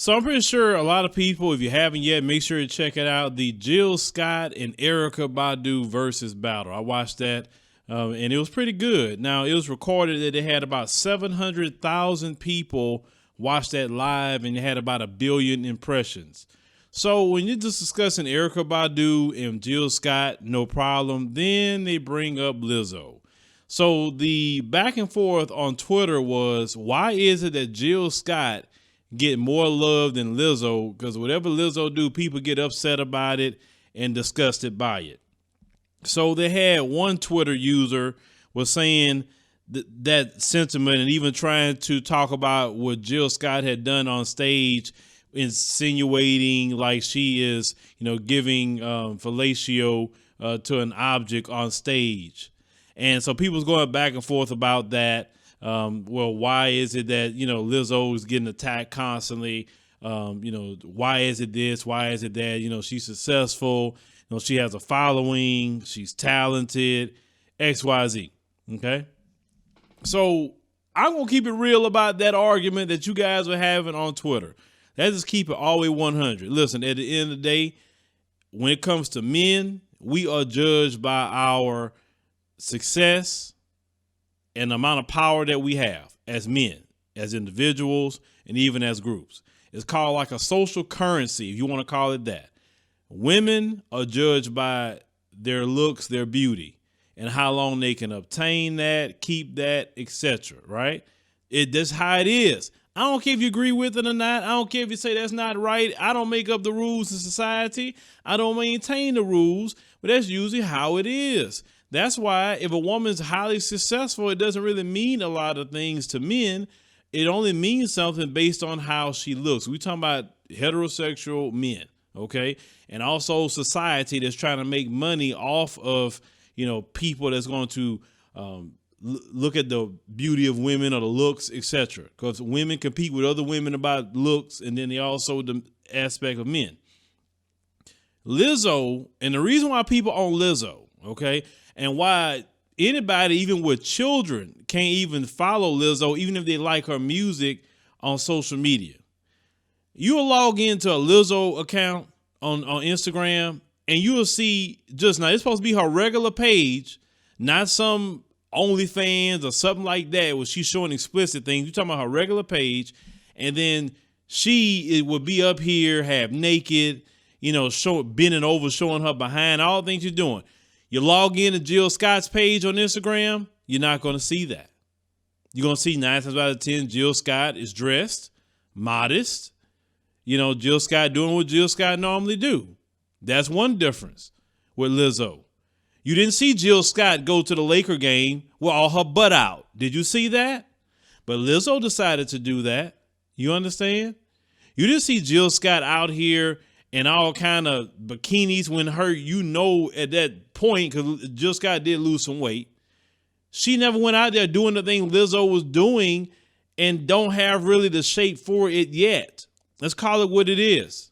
So I'm pretty sure a lot of people, if you haven't yet, make sure to check it out. The Jill Scott and Erykah Badu versus battle. I watched that and it was pretty good. Now, it was recorded that they had about 700,000 people watch that live and it had about 1 billion impressions. So when you're just discussing Erykah Badu and Jill Scott, no problem. Then they bring up Lizzo. So the back and forth on Twitter was, why is it that Jill Scott get more love than Lizzo? Because whatever Lizzo do, people get upset about it and disgusted by it. So they had one Twitter user was saying that sentiment and even trying to talk about what Jill Scott had done on stage, insinuating like she is, giving fellatio to an object on stage. And so people was going back and forth about that. Well, why is it that, Lizzo is getting attacked constantly? Why is it this? Why is it that? She's successful. She has a following. She's talented. X, Y, Z. Okay. So I'm going to keep it real about that argument that you guys are having on Twitter. Let's just keep it all the way 100. Listen, at the end of the day, when it comes to men, we are judged by our success and the amount of power that we have as men, as individuals, and even as groups. It's called like a social currency, if you want to call it that. Women are judged by their looks, their beauty, and how long they can obtain that, keep that, etc. Right? That's how it is. I don't care if you agree with it or not. I don't care if you say that's not right. I don't make up the rules in society. I don't maintain the rules, but that's usually how it is. That's why if a woman's highly successful, it doesn't really mean a lot of things to men. It only means something based on how she looks. We're talking about heterosexual men, okay? And also society that's trying to make money off of, people that's going to look at the beauty of women or the looks, etc. Because women compete with other women about looks, and then they also the aspect of men. Lizzo, and the reason why people on Lizzo, okay, and why anybody, even with children, can't even follow Lizzo, even if they like her music on social media. You'll log into a Lizzo account on Instagram, and you'll see just now, it's supposed to be her regular page, not some OnlyFans or something like that where she's showing explicit things. You're talking about her regular page, and then it would be up here, half naked, bending over, showing her behind, all the things she's doing. You log in to Jill Scott's page on Instagram, you're not going to see that. You're going to see 9 times out of 10, Jill Scott is dressed, modest. Jill Scott doing what Jill Scott normally do. That's one difference with Lizzo. You didn't see Jill Scott go to the Laker game with all her butt out. Did you see that? But Lizzo decided to do that. You understand? You didn't see Jill Scott out here in all kind of bikinis when at that point, because Jill Scott did lose some weight. She never went out there doing the thing Lizzo was doing and don't have really the shape for it yet. Let's call it what it is.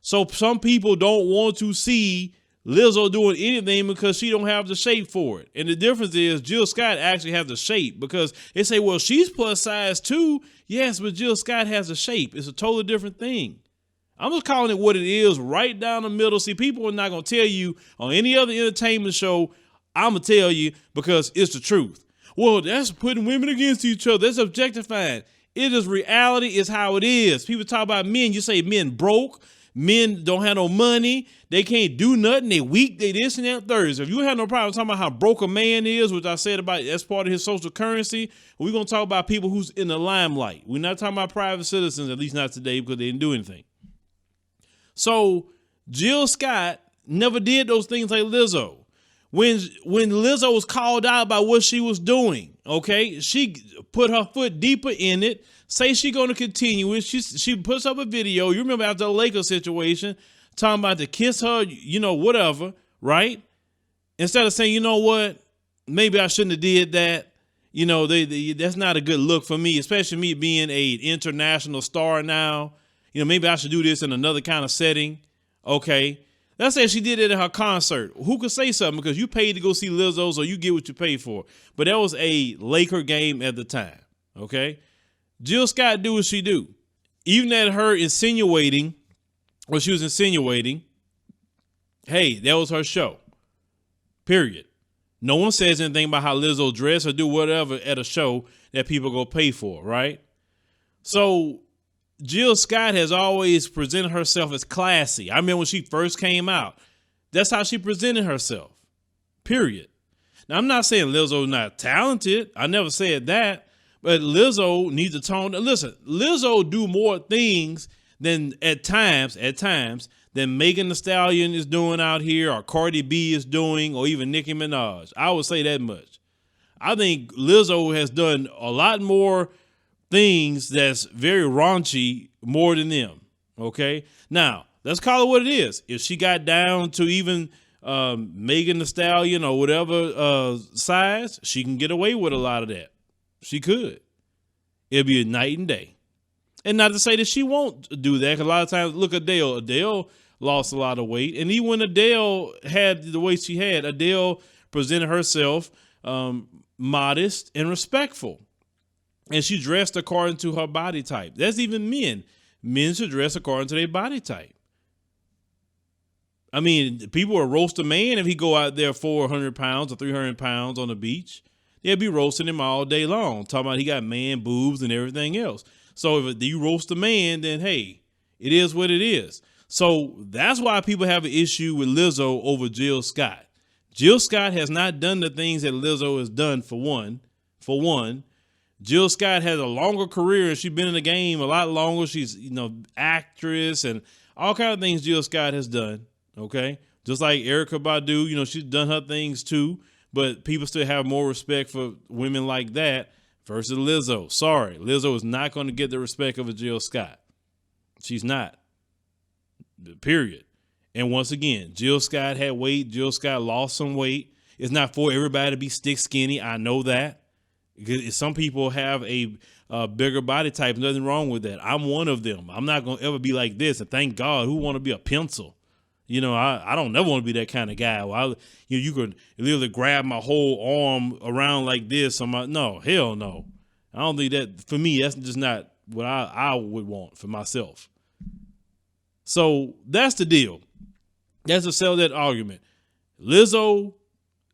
So some people don't want to see Lizzo doing anything because she don't have the shape for it. And the difference is Jill Scott actually has the shape, because they say, well, she's plus size too. Yes, but Jill Scott has a shape. It's a totally different thing. I'm just calling it what it is, right down the middle. See, people are not going to tell you on any other entertainment show. I'm going to tell you because it's the truth. Well, that's putting women against each other. That's objectifying. It is reality. It's how it is. People talk about men. You say men broke. Men don't have no money. They can't do nothing. They weak. They this and that third. So if you have no problem talking about how broke a man is, which I said about that's part of his social currency, we're going to talk about people who's in the limelight. We're not talking about private citizens, at least not today, because they didn't do anything. So Jill Scott never did those things like Lizzo. When Lizzo was called out by what she was doing, okay, she put her foot deeper in it, say she going to continue it. She puts up a video. You remember after the Lakers situation, talking about to kiss her, whatever, right? Instead of saying, you know what, maybe I shouldn't have did that. That's not a good look for me, especially me being an international star now. Maybe I should do this in another kind of setting. Okay. Let's say she did it at her concert. Who could say something? Because you paid to go see Lizzo, so you get what you pay for. But that was a Laker game at the time. Okay. Jill Scott do what she do. even at her insinuating, what she was insinuating, hey, that was her show. Period. No one says anything about how Lizzo dress or do whatever at a show that people go pay for, right? So Jill Scott has always presented herself as classy. I remember when she first came out, that's how she presented herself. Period. Now, I'm not saying Lizzo's not talented. I never said that. But Lizzo needs to tone. Listen, Lizzo do more things than at times, than Megan Thee Stallion is doing out here, or Cardi B is doing, or even Nicki Minaj. I would say that much. I think Lizzo has done a lot more things that's very raunchy more than them. Okay? Now, let's call it what it is. If she got down to even Megan Thee Stallion or whatever size, she can get away with a lot of that. She could. It'll be a night and day. And not to say that she won't do that, because a lot of times, look, Adele. Adele lost a lot of weight. And even when Adele had the weight she had, Adele presented herself modest and respectful. And she dressed according to her body type. That's even men. Men should dress according to their body type. I mean, people will roast a man if he go out there 400 pounds or 300 pounds on the beach. They'll be roasting him all day long, talking about he got man boobs and everything else. So if you roast a man, then hey, it is what it is. So that's why people have an issue with Lizzo over Jill Scott. Jill Scott has not done the things that Lizzo has done for one. Jill Scott has a longer career and she's been in the game a lot longer. She's, actress and all kinds of things Jill Scott has done. Okay. Just like Erykah Badu, she's done her things too, but people still have more respect for women like that versus Lizzo. Sorry, Lizzo is not going to get the respect of a Jill Scott. She's not. Period. And once again, Jill Scott had weight. Jill Scott lost some weight. It's not for everybody to be stick skinny. I know that. Some people have a bigger body type. Nothing wrong with that. I'm one of them. I'm not going to ever be like this. And thank God, who want to be a pencil? I don't never want to be that kind of guy. Well, you could literally grab my whole arm around like this. No, hell no. I don't think that, for me, that's just not what I would want for myself. So that's the deal. That's to sell that argument. Lizzo,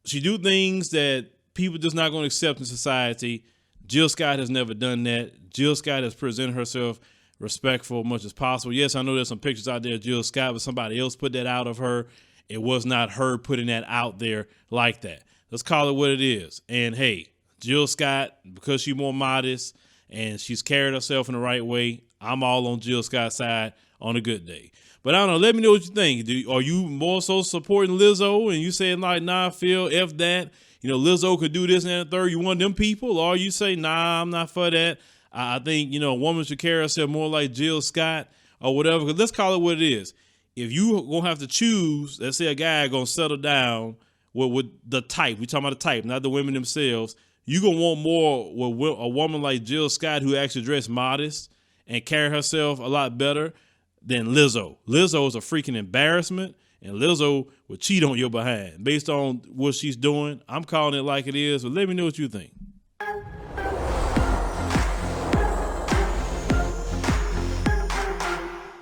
she do things that people just not going to accept in society. Jill Scott has never done that. Jill Scott has presented herself respectful as much as possible. Yes, I know there's some pictures out there of Jill Scott, but somebody else put that out of her. It was not her putting that out there like that. Let's call it what it is. And hey, Jill Scott, because she's more modest and she's carried herself in the right way, I'm all on Jill Scott's side on a good day. But I don't know. Let me know what you think. Are you more so supporting Lizzo and you saying like, nah, Phil, F that? Lizzo could do this and that third. You one of them people? Or you say, nah, I'm not for that. I think, a woman should carry herself more like Jill Scott or whatever. Because let's call it what it is. If you going to have to choose, let's say a guy going to settle down with the type. We talking about the type, not the women themselves. You going to want more with a woman like Jill Scott who actually dress modest and carry herself a lot better than Lizzo. Lizzo is a freaking embarrassment. And Lizzo will cheat on your behind based on what she's doing. I'm calling it like it is. But let me know what you think.